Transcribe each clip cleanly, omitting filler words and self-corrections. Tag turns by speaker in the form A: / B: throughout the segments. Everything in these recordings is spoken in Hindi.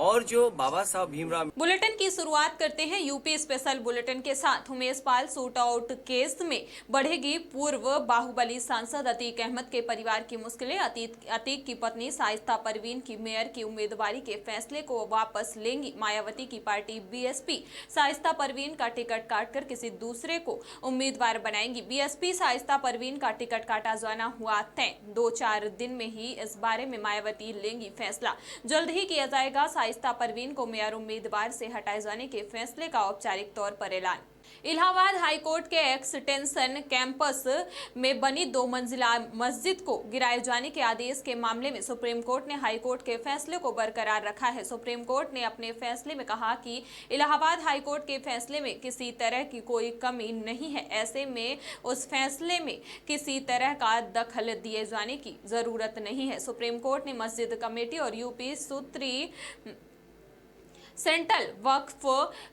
A: और जो बाबा साहब भीमराव।
B: बुलेटिन की शुरुआत करते हैं यूपी स्पेशल बुलेटिन के साथ। Umesh Pal shoot out case में बढ़ेगी पूर्व बाहुबली सांसद अतीक अहमद के परिवार की मुश्किलें। अतीक की पत्नी शाइस्ता परवीन की मेयर की उम्मीदवारी के फैसले को वापस लेंगी। मायावती की पार्टी बीएसपी शाइस्ता परवीन का टिकट काटकर किसी दूसरे को उम्मीदवार बनाएंगी। बीएसपी शाइस्ता परवीन का टिकट काटा जाना हुआ तय। 2-4 दिन में ही इस बारे में मायावती लेंगी फैसला। जल्द ही किया जाएगा शाइस्ता परवीन को मेयर उम्मीदवार से हटाए जाने के फैसले का औपचारिक तौर पर ऐलान। इलाहाबाद हाईकोर्ट के एक्सटेंशन कैंपस में बनी 2 मंजिला मस्जिद को गिराए जाने के आदेश के मामले में सुप्रीम कोर्ट ने हाईकोर्ट के फैसले को बरकरार रखा है। सुप्रीम कोर्ट ने अपने फैसले में कहा कि इलाहाबाद हाईकोर्ट के फैसले में किसी तरह की कोई कमी नहीं है। ऐसे में उस फैसले में किसी तरह का दखल दिए जाने की जरूरत नहीं है। सुप्रीम कोर्ट ने मस्जिद कमेटी और यूपी सूत्री सेंट्रल वक्फ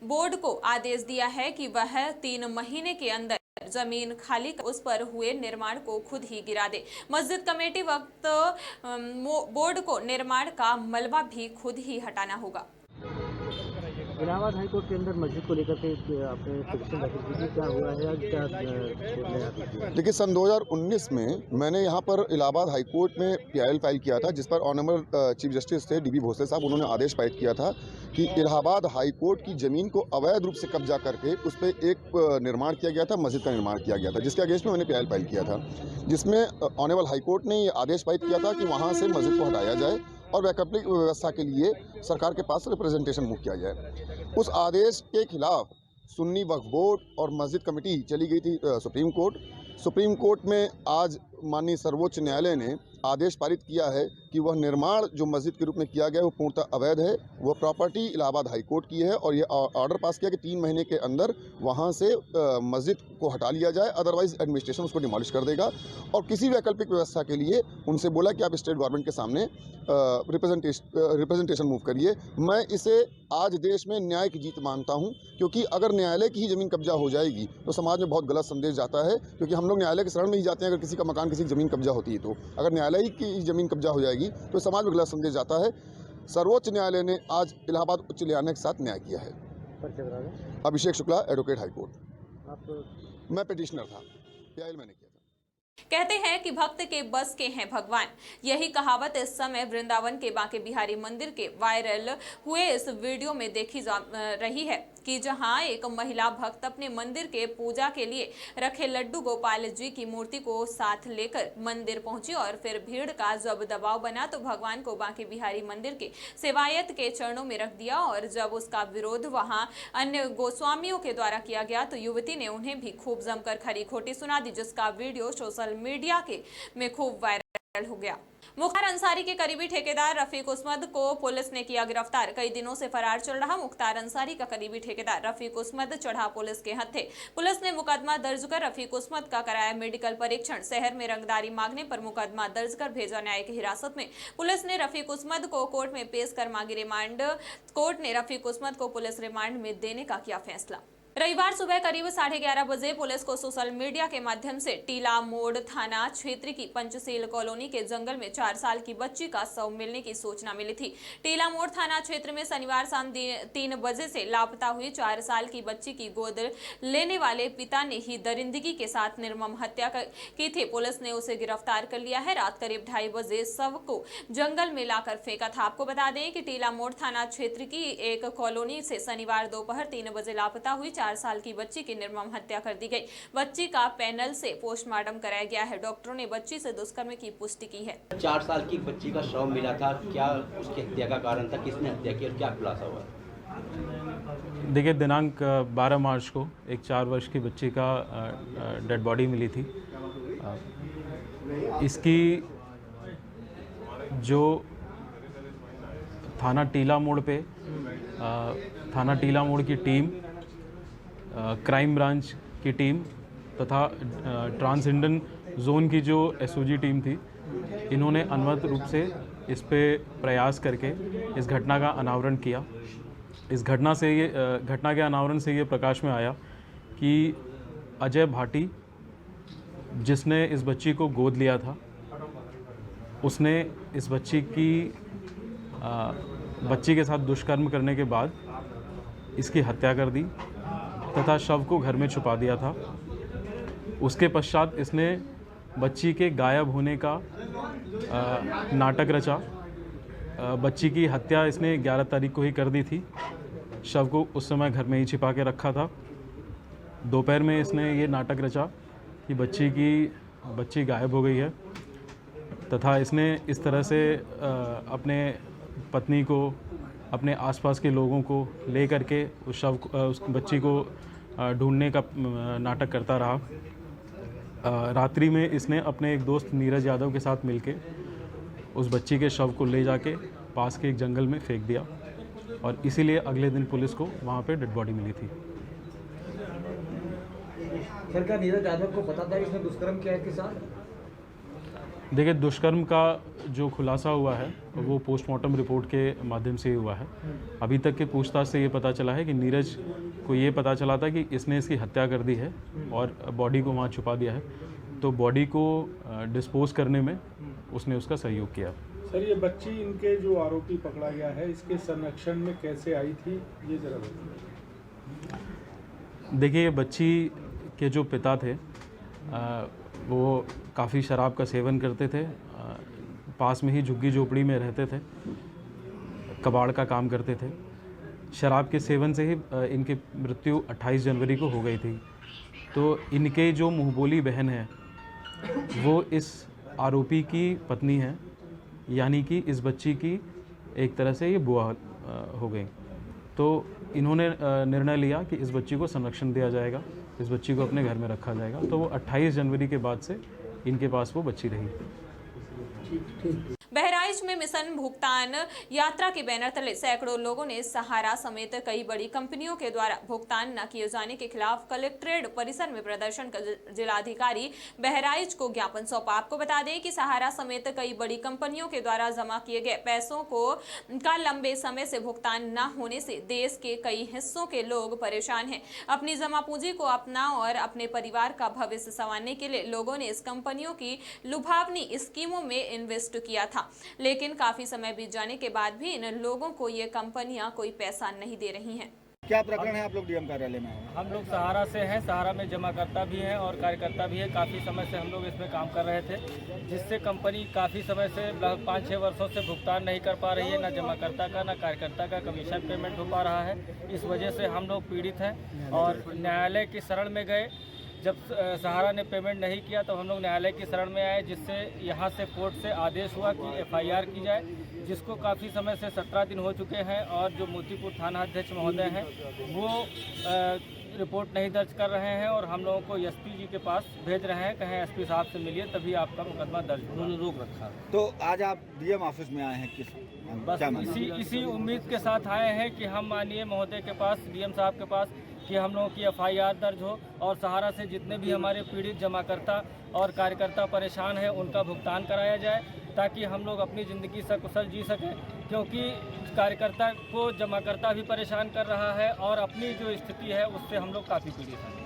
B: बोर्ड को आदेश दिया है कि वह 3 महीने के अंदर जमीन खाली कर उस पर हुए निर्माण को खुद ही गिरा दे। मस्जिद कमेटी वक्फ बोर्ड को निर्माण का मलबा भी खुद ही हटाना होगा।
C: इलाहाबाद हाईकोर्ट के अंदर मस्जिद को लेकर के आपने पिटीशन दाखिल की थी, क्या हुआ है आज, क्या निर्णय?
D: देखिए, सन 2019 में मैंने यहाँ पर इलाहाबाद हाईकोर्ट में पीआईएल फाइल किया था, जिस पर ऑनरेबल चीफ जस्टिस थे डीबी भोसले साहब, उन्होंने आदेश पारित किया था कि इलाहाबाद हाईकोर्ट की ज़मीन को अवैध रूप से कब्जा करके उस पर एक निर्माण किया गया था, मस्जिद का निर्माण किया गया था, जिसके अगेंस्ट में मैंने पीआईएल फाइल किया था, जिसमें ऑनरेबल हाईकोर्ट ने ये आदेश पारित किया था कि वहाँ से मस्जिद को हटाया जाए और वैकल्पिक व्यवस्था के लिए सरकार के पास रिप्रेजेंटेशन मूव किया जाए। उस आदेश के खिलाफ सुन्नी वक्फ बोर्ड और मस्जिद कमेटी चली गई थी सुप्रीम कोर्ट। सुप्रीम कोर्ट में आज माननीय सर्वोच्च न्यायालय ने आदेश पारित किया है कि वह निर्माण जो मस्जिद के रूप में किया गया वो पूर्णतः अवैध है, वह प्रॉपर्टी इलाहाबाद हाईकोर्ट की है और ये ऑर्डर पास किया कि 3 महीने के अंदर वहाँ से मस्जिद को हटा लिया जाए, अदरवाइज एडमिनिस्ट्रेशन उसको डिमॉलिश कर देगा। और किसी वैकल्पिक व्यवस्था के लिए उनसे बोला कि आप स्टेट गवर्नमेंट के सामने रिप्रेजेंटेशन मूव करिए। मैं इसे आज देश में न्याय की जीत मानता हूँ, क्योंकि अगर न्यायालय की ही ज़मीन कब्जा हो जाएगी तो समाज में बहुत गलत संदेश जाता है, क्योंकि हम लोग न्यायालय के शरण में ही जाते हैं अगर किसी का मकान, किसी की ज़मीन कब्जा होती है तो। अगर न्यायालय की ज़मीन कब्जा हो जाएगी तो समाज में गलत संदेश जाता है। सर्वोच्च न्यायालय ने आज इलाहाबाद उच्च न्यायालय के साथ न्याय किया है। अभिषेक शुक्ला, एडवोकेट हाईकोर्ट। मैं पिटिशनर था, पीआईएल मैंने किया था।
B: कहते हैं कि भक्त के बस के हैं भगवान, यही कहावत इस समय वृंदावन के बांके बिहारी मंदिर के वायरल हुए इस वीडियो में देखी जा रही है कि जहां एक महिला भक्त अपने मंदिर के पूजा के लिए रखे लड्डू गोपाल जी की मूर्ति को साथ लेकर मंदिर पहुंची और फिर भीड़ का जब दबाव बना तो भगवान को बांके बिहारी मंदिर के सेवायत के चरणों में रख दिया। और जब उसका विरोध वहां अन्य गोस्वामियों के द्वारा किया गया तो युवती ने उन्हें भी खूब जमकर खरी खोटी सुना दी, जिसका वीडियो सोशल मीडिया में खूब वायरल हो गया। मुख्तार अंसारी के करीबी ठेकेदार रफीक उस्मद को पुलिस ने किया गिरफ्तार। कई दिनों से फरार चल रहा मुख्तार अंसारी का करीबी ठेकेदार रफीक उस्मद चढ़ा पुलिस के हत्थे। पुलिस ने मुकदमा दर्ज कर रफीक उस्मद का कराया मेडिकल परीक्षण। शहर में रंगदारी मांगने पर मुकदमा दर्ज कर भेजा न्यायिक हिरासत में। पुलिस ने रफीक उस्मद को कोर्ट में पेश कर मांगी रिमांड। कोर्ट ने रफीक उस्मद को पुलिस रिमांड में देने का किया फैसला। रविवार सुबह करीब 11:30 बजे पुलिस को सोशल मीडिया के माध्यम से टीला मोड़ थाना क्षेत्र की पंचशील कॉलोनी के जंगल में 4 साल की बच्ची का शव मिलने की सूचना मिली थी। टीला मोड़ थाना क्षेत्र में शनिवार शाम 3 बजे से लापता हुई 4 साल की बच्ची की गोद लेने वाले पिता ने ही दरिंदगी के साथ निर्मम हत्या की थी। पुलिस ने उसे गिरफ्तार कर लिया है। रात करीब 2:30 बजे शव को जंगल में लाकर फेंका था। आपको बता दें कि टीला मोड़ थाना क्षेत्र की एक कॉलोनी से शनिवार दोपहर 3 बजे लापता हुई 4 साल की बच्ची की निर्मम हत्या कर दी गई। बच्ची का पैनल से पोस्टमार्टम कराया गया है। डॉक्टरों ने बच्ची से दुष्कर्म की पुष्टि की है।
E: 4 साल की बच्ची का शव मिला था, क्या उसकी हत्या का कारण था, किसने हत्या की और क्या खुलासा हुआ?
F: देखिए, दिनांक 12 मार्च को एक 4 वर्ष की बच्ची का डेड बॉडी मिली थी। इसकी जो थाना टीला मोड़ पे थाना टीला मोड़ की टीम, क्राइम ब्रांच की टीम तथा ट्रांस इंडियन जोन की जो एसओजी टीम थी, इन्होंने अनवरत रूप से इस पे प्रयास करके इस घटना का अनावरण किया। इस घटना के अनावरण से ये प्रकाश में आया कि अजय भाटी, जिसने इस बच्ची को गोद लिया था, उसने इस बच्ची की बच्ची के साथ दुष्कर्म करने के बाद इसकी हत्या कर दी तथा शव को घर में छुपा दिया था। उसके पश्चात इसने बच्ची के गायब होने का नाटक रचा। बच्ची की हत्या इसने 11 तारीख को ही कर दी थी। शव को उस समय घर में ही छिपा के रखा था। दोपहर में इसने ये नाटक रचा कि बच्ची गायब हो गई है तथा इसने इस तरह से अपने पत्नी को, अपने आसपास के लोगों को ले करके उस बच्ची को ढूंढने का नाटक करता रहा। रात्रि में इसने अपने एक दोस्त नीरज यादव के साथ मिलके उस बच्ची के शव को ले जाके पास के एक जंगल में फेंक दिया और इसीलिए अगले दिन पुलिस को वहाँ पे डेड बॉडी मिली थी।
C: सर, क्या नीरज यादव को पता था इसने दुष्कर्म किया इसके साथ?
F: देखिए, दुष्कर्म का जो खुलासा हुआ है वो पोस्टमार्टम रिपोर्ट के माध्यम से ही हुआ है। अभी तक के पूछताछ से ये पता चला है कि नीरज को ये पता चला था कि इसने इसकी हत्या कर दी है और बॉडी को वहाँ छुपा दिया है, तो बॉडी को डिस्पोज करने में उसने उसका सहयोग किया।
G: सर, ये बच्ची इनके जो आरोपी पकड़ा गया है इसके संरक्षण में कैसे आई थी, ये जरा बताइए।
F: देखिए, बच्ची के जो पिता थे वो काफ़ी शराब का सेवन करते थे। पास में ही झुग्गी झोपड़ी में रहते थे, कबाड़ का काम करते थे। शराब के सेवन से ही इनकी मृत्यु 28 जनवरी को हो गई थी। तो इनके जो मुंहबोली बहन है वो इस आरोपी की पत्नी है, यानी कि इस बच्ची की एक तरह से ये बुआ हो गई। तो इन्होंने निर्णय लिया कि इस बच्ची को संरक्षण दिया जाएगा, इस बच्ची को अपने घर में रखा जाएगा। तो वो 28 जनवरी के बाद से इनके पास वो बच्ची रही।
B: बहराइच में मिशन भुगतान यात्रा के बैनर तले सैकड़ों लोगों ने सहारा समेत कई बड़ी कंपनियों के द्वारा भुगतान न किए जाने के खिलाफ कलेक्ट्रेट परिसर में प्रदर्शन कर जिलाधिकारी बहराइच को ज्ञापन सौंपा। आपको बता दें कि सहारा समेत कई बड़ी कंपनियों के द्वारा जमा किए गए पैसों का लंबे समय से भुगतान न होने से देश के कई हिस्सों के लोग परेशान हैं। अपनी जमा पूंजी को अपना और अपने परिवार का भविष्य संवारने के लिए लोगों ने इस कंपनियों की लुभावनी स्कीमों में इन्वेस्ट किया था, लेकिन काफी समय बीत जाने के बाद भी इन लोगों को ये कंपनियां कोई पैसा नहीं दे रही हैं।
H: क्या प्रकरण है? आप लोग डीएम कार्यालय में हैं?
I: हम लोग सहारा से हैं। सहारा में जमाकर्ता भी हैं और कार्यकर्ता भी है। काफ़ी समय से हम लोग इसमें काम कर रहे थे, जिससे कंपनी काफ़ी समय से 5-6 वर्षों से भुगतान नहीं कर पा रही है, ना जमाकर्ता का ना कार्यकर्ता का कमीशन पेमेंट हो पा रहा है। इस वजह से हम लोग पीड़ित हैं और न्यायालय की शरण में गए। जब सहारा ने पेमेंट नहीं किया तो हम लोग न्यायालय की शरण में आए, जिससे यहाँ से कोर्ट से आदेश हुआ कि एफआईआर की जाए, जिसको काफ़ी समय से 17 दिन हो चुके हैं और जो मोतीपुर थाना अध्यक्ष महोदय हैं वो रिपोर्ट नहीं दर्ज कर रहे हैं और हम लोगों को एसपी जी के पास भेज रहे हैं, कहें एसपी साहब से मिलिए तभी आपका मुकदमा दर्ज, उन्होंने रोक रखा।
H: तो आज आप डीएम ऑफिस में आए हैं,
I: बस इसी उम्मीद के साथ आए हैं कि हम माननीय महोदय के पास, डीएम साहब के पास, कि हम लोगों की एफआईआर दर्ज हो और सहारा से जितने भी हमारे पीड़ित जमाकर्ता और कार्यकर्ता परेशान हैं उनका भुगतान कराया जाए, ताकि हम लोग अपनी ज़िंदगी सकुशल जी सकें। क्योंकि कार्यकर्ता को जमाकर्ता भी परेशान कर रहा है और अपनी जो स्थिति है उससे हम लोग काफ़ी पीड़ित हैं।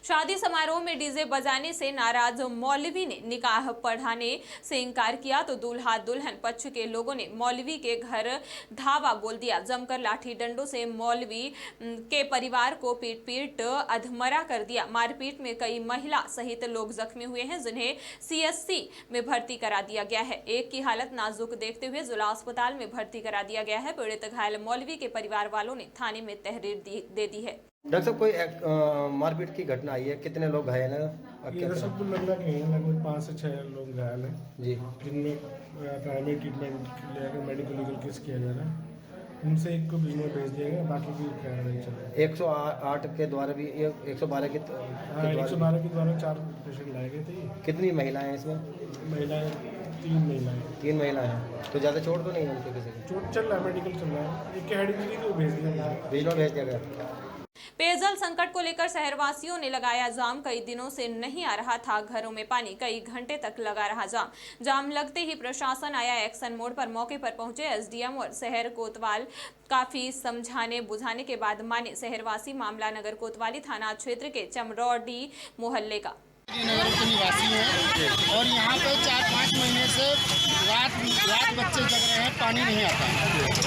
B: शादी समारोह में डीजे बजाने से नाराज मौलवी ने निकाह पढ़ाने से इनकार किया तो दूल्हा दुल्हन पक्ष के लोगों ने मौलवी के घर धावा बोल दिया। जमकर लाठी डंडों से मौलवी के परिवार को पीट अधमरा कर दिया। मारपीट में कई महिला सहित लोग जख्मी हुए हैं, जिन्हें सीएससी में भर्ती करा दिया गया है। एक की हालत नाजुक देखते हुए जिला अस्पताल में भर्ती करा दिया गया है। पीड़ित घायल मौलवी के परिवार वालों ने थाने में तहरीर दे दी है।
J: डॉक्टर साहब, कोई मारपीट की घटना आई है, कितने लोग घायल हैं?
G: ये सब लगभग 5 से 6 लोग घायल हैं
J: जी,
G: जिनमें प्राइमरी ट्रीटमेंट लेकर मेडिकल लीगल केस किया जा रहा है। उनसे एक को बिजनौर भेज दिया गया, बाकी की कार्रवाई चल रही है।
J: 108 के द्वारा भी 112 के
G: 112 के द्वारा 4 पेशेंट लाए गए थे।
J: कितनी महिलाएं हैं इसमें?
G: महिलाएं 3 महिलाएं।
J: 3 महिलाएं हैं। तो ज़्यादा चोट तो नहीं है उनके किसी की?
G: चोट चल रहा है, मेडिकल चल रहा है। एक की हेड इंजरी को भेज दिया गया,
J: बिजनौर भेज दिया गया।
B: पेयजल संकट को लेकर शहरवासियों ने लगाया जाम। कई दिनों से नहीं आ रहा था घरों में पानी, कई घंटे तक लगा रहा जाम लगते ही प्रशासन आया एक्शन मोड पर। मौके पर पहुंचे एसडीएम और शहर कोतवाल काफी समझाने बुझाने के बाद माने। शहरवासी मामला नगर कोतवाली थाना क्षेत्र के चमरौडी मोहल्ले का।
K: नगर के निवासी हैं और यहाँ पे 4-5 महीने से रात बच्चे जग रहे हैं, पानी नहीं आता।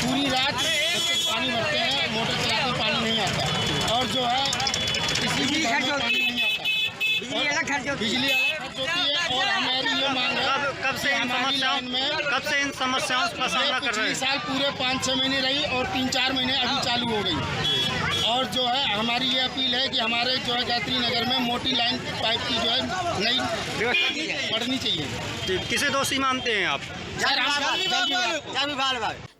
K: पूरी रात बच्चे पानी भरते हैं, मोटर चलाते पानी नहीं आता। और जो है किसी भी घर में पानी नहीं आता, बिजली अलग खर्च होती है। और हमारी ये मांग है कब से इन समस्याओं का सामना कर रहे हैं। साल पूरे 5-6 महीने रही और 3-4 महीने अभी चालू हो गई। और जो है हमारी ये अपील है कि हमारे जो है गायत्री नगर में मोटी लाइन पाइप की जो है नई व्यवस्था पड़नी चाहिए।
L: किसे दोषी मानते हैं आप?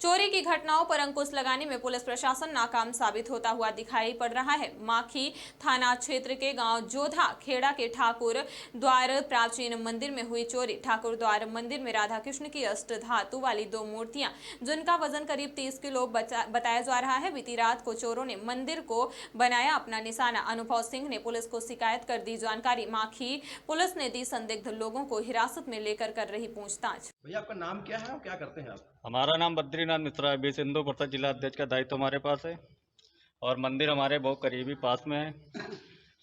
B: चोरी की घटनाओं पर अंकुश लगाने में पुलिस प्रशासन नाकाम साबित होता हुआ दिखाई पड़ रहा है। माखी थाना क्षेत्र के गांव जोधा खेड़ा के ठाकुर द्वार प्राचीन मंदिर में हुई चोरी। ठाकुर द्वार मंदिर में राधा कृष्ण की अष्ट धातु वाली 2 मूर्तियां जिनका वजन करीब 30 किलो बताया जा रहा है। बीती रात को चोरों ने मंदिर को बनाया अपना निशाना। अनुभव सिंह ने पुलिस को शिकायत कर दी जानकारी। माखी पुलिस ने दी संदिग्ध लोगों को हिरासत में लेकर कर रही पूछताछ।
E: भैया आपका नाम क्या है और क्या करते हैं आप?
I: हमारा नाम बद्रीनाथ मिश्रा है। बीस सिंधु प्रसाद जिला अध्यक्ष का दायित्व हमारे पास है और मंदिर हमारे बहुत करीबी पास में है।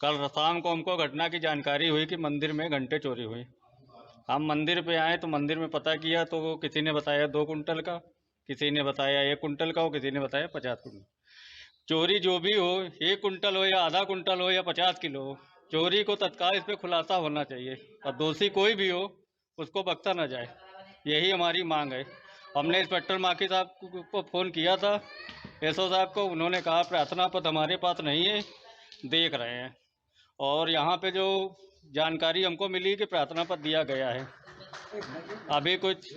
I: कल शाम को हमको घटना की जानकारी हुई कि मंदिर में घंटे चोरी हुई। हम मंदिर पे आए तो मंदिर में पता किया तो किसी ने बताया 2 कुंटल का, किसी ने बताया 1 कुंटल का और किसी ने बताया 50 कुंटल। चोरी जो भी हो, 1 कुंटल हो या आधा कुंटल हो या 50 किलो हो, चोरी को तत्काल इस पर खुलासा होना चाहिए और दोषी कोई भी हो उसको बख्शा न जाए, यही हमारी मांग है। हमने इंस्पेक्टर माखी साहब को फ़ोन किया था, एसओ साहब को, उन्होंने कहा प्रार्थना पत्र हमारे पास नहीं है, देख रहे हैं। और यहाँ पे जो जानकारी हमको मिली कि प्रार्थना पत्र दिया गया है, अभी कुछ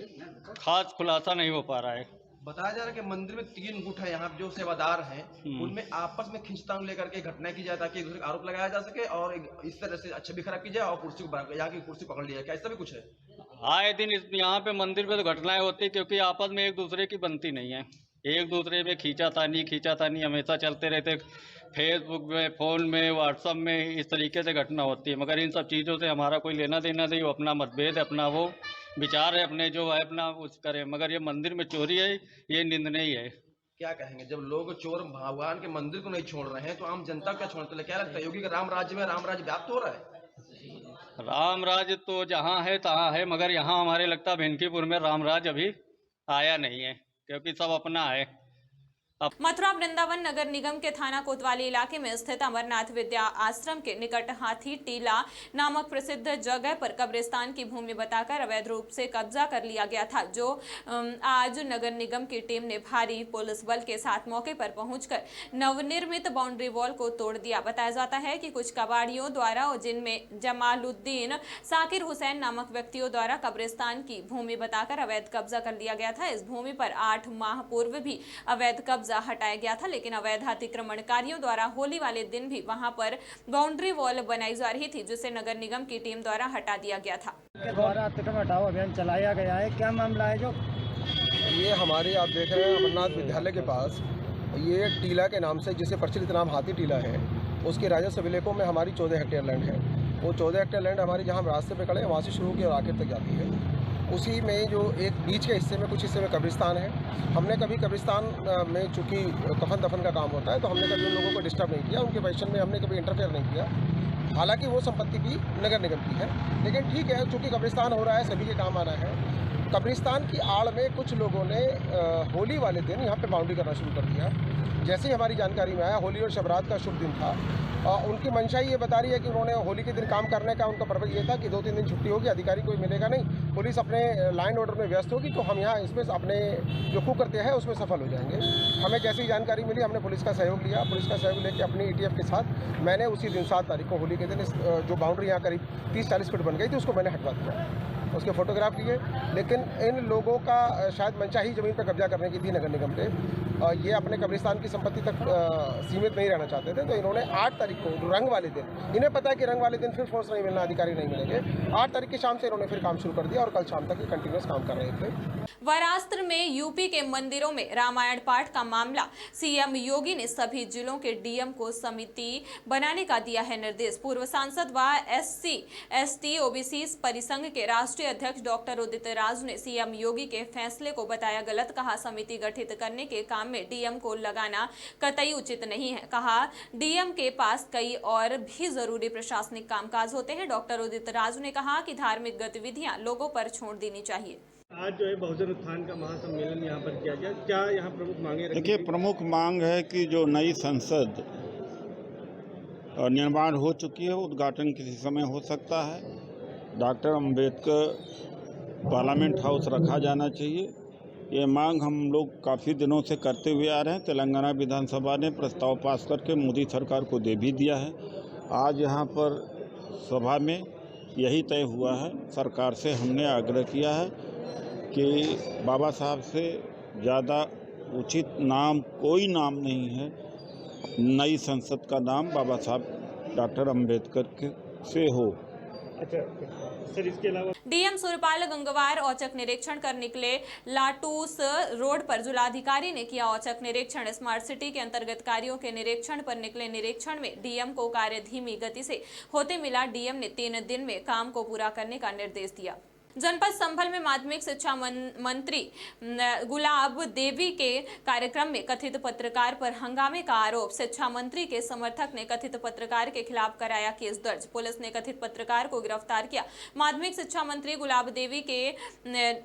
I: खास खुलासा नहीं हो पा रहा है।
E: बताया जा रहा है कि मंदिर में 3 गुट है यहाँ जो सेवादार हैं, उनमें आपस में खींचतान लेकर के घटनाएं की जाए ताकि एक दूसरे का आरोप लगाया जा सके और इस तरह से अच्छा भी खराब की जाए और कुर्सी को यहाँ की कुर्सी पकड़ लिया जाए। क्या ऐसा भी कुछ है?
I: आए दिन यहाँ पे मंदिर पे तो घटनाएं होती क्योंकि आपस में एक दूसरे की बनती नहीं है। एक दूसरे पे खींचातानी हमेशा चलते रहते, फेसबुक में, फ़ोन में, व्हाट्सअप में, इस तरीके से घटना होती है। मगर इन सब चीज़ों से हमारा कोई लेना देना नहीं, वो अपना मतभेद है, अपना वो विचार है, अपने जो है अपना कुछ करें। मगर ये मंदिर में चोरी है, ये निंदनीय है।
E: क्या कहेंगे जब लोग चोर भगवान के मंदिर को नहीं छोड़ रहे हैं तो आम जनता क्या छोड़ते हैं? क्या लगता है योगी के राम राज्य में राम राज्य व्याप्त हो रहा है?
I: राम राज तो जहाँ है तहाँ है, मगर यहाँ हमारे लगता है भिनकीपुर में राम राज अभी आया नहीं है क्योंकि सब अपना है।
B: मथुरा वृंदावन नगर निगम के थाना कोतवाली इलाके में स्थित अमरनाथ विद्या आश्रम के निकट हाथी टीला नामक प्रसिद्ध जगह पर कब्रिस्तान की भूमि बताकर अवैध रूप से कब्जा कर लिया गया था, जो आज नगर निगम की टीम ने भारी पुलिस बल के साथ मौके पर पहुंचकर नवनिर्मित बाउंड्री वॉल को तोड़ दिया। बताया जाता है कि कुछ कबाड़ियों द्वारा, जिनमें जमालुद्दीन साकिर हुसैन नामक व्यक्तियों द्वारा कब्रिस्तान की भूमि बताकर अवैध कब्जा कर लिया गया था। इस भूमि पर 8 माह पूर्व भी अवैध कब्जा हटाया गया था, लेकिन अवैध अतिक्रमणकारियों द्वारा होली वाले दिन भी वहां पर बाउंड्री वॉल बनाई जा रही थी, जिसे नगर निगम की टीम द्वारा हटा दिया गया था।
C: द्वारा अतिक्रमण हटाओ अभियान चलाया गया है, क्या मामला है? जो
J: ये हमारे आप देख रहे हैं अमरनाथ विद्यालय के पास ये टीला के नाम से, जिसे प्रचलित नाम हाथी टीला है, उसके राजस्व विलेखों में हमारी 14 हेक्टेयर लैंड है। वो 14 हेक्टेयर लैंड हमारी जहाँ रास्ते पे खड़े हैं वहाँ से शुरू होकर आखिर तक जाती है। उसी में जो एक बीच के हिस्से में, कुछ हिस्से में कब्रिस्तान है। हमने कभी कब्रिस्तान में चूँकि कफन दफन का काम होता है तो हमने कभी उन लोगों को डिस्टर्ब नहीं किया, उनके पैशन में हमने कभी इंटरफेयर नहीं किया। हालांकि वो संपत्ति भी नगर निगम की है, लेकिन ठीक है, चूँकि कब्रिस्तान हो रहा है, सभी के काम आ रहा है। कब्रिस्तान की आड़ में कुछ लोगों ने होली वाले दिन यहाँ पे बाउंड्री करना शुरू कर दिया। जैसे ही हमारी जानकारी में आया, होली और शबरात का शुभ दिन था, उनकी मंशा ये बता रही है कि उन्होंने होली के दिन काम करने का उनका पर्पज़ ये था कि 2-3 दिन छुट्टी होगी, अधिकारी कोई मिलेगा नहीं, पुलिस अपने लाइन ऑर्डर में व्यस्त होगी, तो हम यहाँ इसमें अपने जो कुकृत्य है उसमें सफल हो जाएंगे। हमें जैसी जानकारी मिली, हमने पुलिस का सहयोग लिया। पुलिस का सहयोग लेकर अपनी ETF के साथ मैंने उसी दिन 7 तारीख को होली के दिन जो बाउंड्री यहाँ करीब 30-40 फीट बन गई थी उसको मैंने हटवा दिया, उसके फोटोग्राफ लिए। लेकिन इन लोगों का शायद मंशा ही ज़मीन पर कब्जा करने की थी नगर निगम पे। ये अपने कब्रिस्तान की संपत्ति तक सीमित नहीं रहना चाहते थे, तो इन्होंने 8 तारीख को रंग वाले दिन, इन्हें पता है कि रंग वाले दिन फिर फोर्स नहीं मिलना, अधिकारी नहीं मिलेंगे, 8 तारीख की शाम से इन्होंने फिर काम शुरू कर दिया और कल शाम तक ये कंटिन्यूस काम कर रहे थे।
B: वरास्त्र में यूपी के मंदिरों में रामायण पाठ का मामला, सीएम योगी ने सभी जिलों के डीएम को समिति बनाने का दिया है निर्देश। पूर्व सांसद व SC ST OBC परिसंघ के राष्ट्रीय राष्ट्रीय अध्यक्ष डॉक्टर उदित राज ने सीएम योगी के फैसले को बताया गलत। कहा समिति गठित करने के काम में डीएम को लगाना कतई उचित नहीं है। कहा डीएम के पास कई और भी जरूरी प्रशासनिक कामकाज होते हैं। डॉक्टर उदित राज ने कहा कि धार्मिक गतिविधियां लोगों पर छोड़ देनी चाहिए।
C: आज जो है बहुजन उत्थान का महासम्मेलन यहाँ पर किया गया, क्या यहाँ प्रमुख मांगे रखी?
L: देखिए, प्रमुख मांग है कि जो नई संसद निर्माण हो चुकी है, उद्घाटन किसी समय हो सकता है। डॉक्टर अंबेडकर पार्लियामेंट हाउस रखा जाना चाहिए। ये मांग हम लोग काफ़ी दिनों से करते हुए आ रहे हैं। तेलंगाना विधानसभा ने प्रस्ताव पास करके मोदी सरकार को दे भी दिया है। आज यहाँ पर सभा में यही तय हुआ है। सरकार से हमने आग्रह किया है कि बाबा साहब से ज़्यादा उचित नाम कोई नाम नहीं है। नई संसद का नाम बाबा साहब डॉक्टर अंबेडकर के से हो।
C: अच्छा सर, इसके अलावा
B: डीएम सूर्यपाल गंगवार औचक निरीक्षण कर निकले। लाटूस रोड पर जिलाधिकारी ने किया औचक निरीक्षण। स्मार्ट सिटी के अंतर्गत कार्यों के निरीक्षण पर निकले। निरीक्षण में डीएम को कार्य धीमी गति से होते मिला। डीएम ने 3 दिन में काम को पूरा करने का निर्देश दिया। जनपद संभल में माध्यमिक शिक्षा मंत्री गुलाब देवी के कार्यक्रम में कथित पत्रकार पर हंगामे का आरोप। शिक्षा मंत्री के समर्थक ने कथित पत्रकार के खिलाफ कराया केस दर्ज। पुलिस ने कथित पत्रकार को गिरफ्तार किया। माध्यमिक शिक्षा मंत्री गुलाब देवी के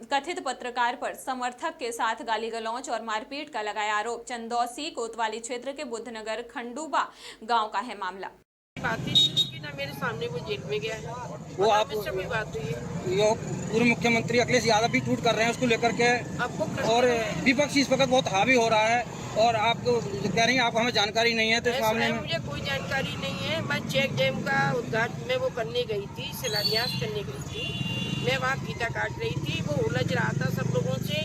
B: कथित पत्रकार पर समर्थक के साथ गाली गलौज और मारपीट का लगाया आरोप। चंदौसी कोतवाली क्षेत्र के बुद्धनगर खंडूबा गाँव का है मामला।
M: बात ही नहीं की ना, मेरे सामने वो जेल में गया है।
I: वो आप
M: कोई बात हुई है।
I: ये पूर्व मुख्यमंत्री अखिलेश यादव भी ट्वीट कर रहे हैं उसको लेकर के,
M: आपको
I: और विपक्ष इस वक्त बहुत हावी हो रहा है और आप कह रही हैं आप हमें जानकारी नहीं है। तो इस मामले में
M: मुझे कोई जानकारी नहीं है। मैं चेक डैम का उद्घाटन में वो करने गई थी, शिलान्यास करने गई थी। मैं वहाँ फीता काट रही थी। वो उलझ रहा था सब लोगों से,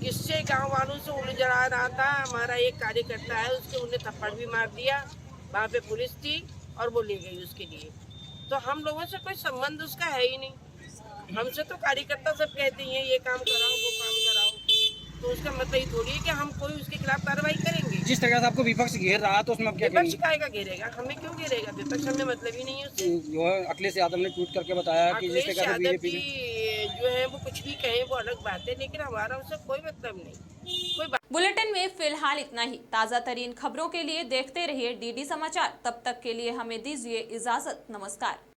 M: किससे गाँव वालों से उलझ रहा था। हमारा एक कार्यकर्ता है, उसके उन्हें थप्पड़ भी मार दिया। वहाँ पे पुलिस थी और वो ले गई उसके लिए। तो हम लोगों से कोई संबंध उसका है ही नहीं। हमसे तो कार्यकर्ता सब कहते हैं ये काम कराओ वो काम कराओ, तो उसका मतलब ये थोड़ी है कि हम कोई उसके खिलाफ कार्रवाई करेंगे।
I: जिस तरह से आपको विपक्ष घेर रहा तो उसमें आप क्या
M: विपक्ष काहेगा घेरेगा? हमें क्यों घेरेगा? विपक्ष हमें मतलब ही नहीं है उससे।
I: जो है अखिलेश यादव ने ट्वीट करके बताया कि जिस तरह से बीजेपी
M: जो है वो कुछ भी कहे वो अलग बात है, लेकिन हमारा उससे कोई मतलब नहीं।
B: बुलेटिन में फिलहाल इतना ही। ताजा तरीन खबरों के लिए देखते रहिए डीडी समाचार। तब तक के लिए हमें दीजिए इजाजत। नमस्कार।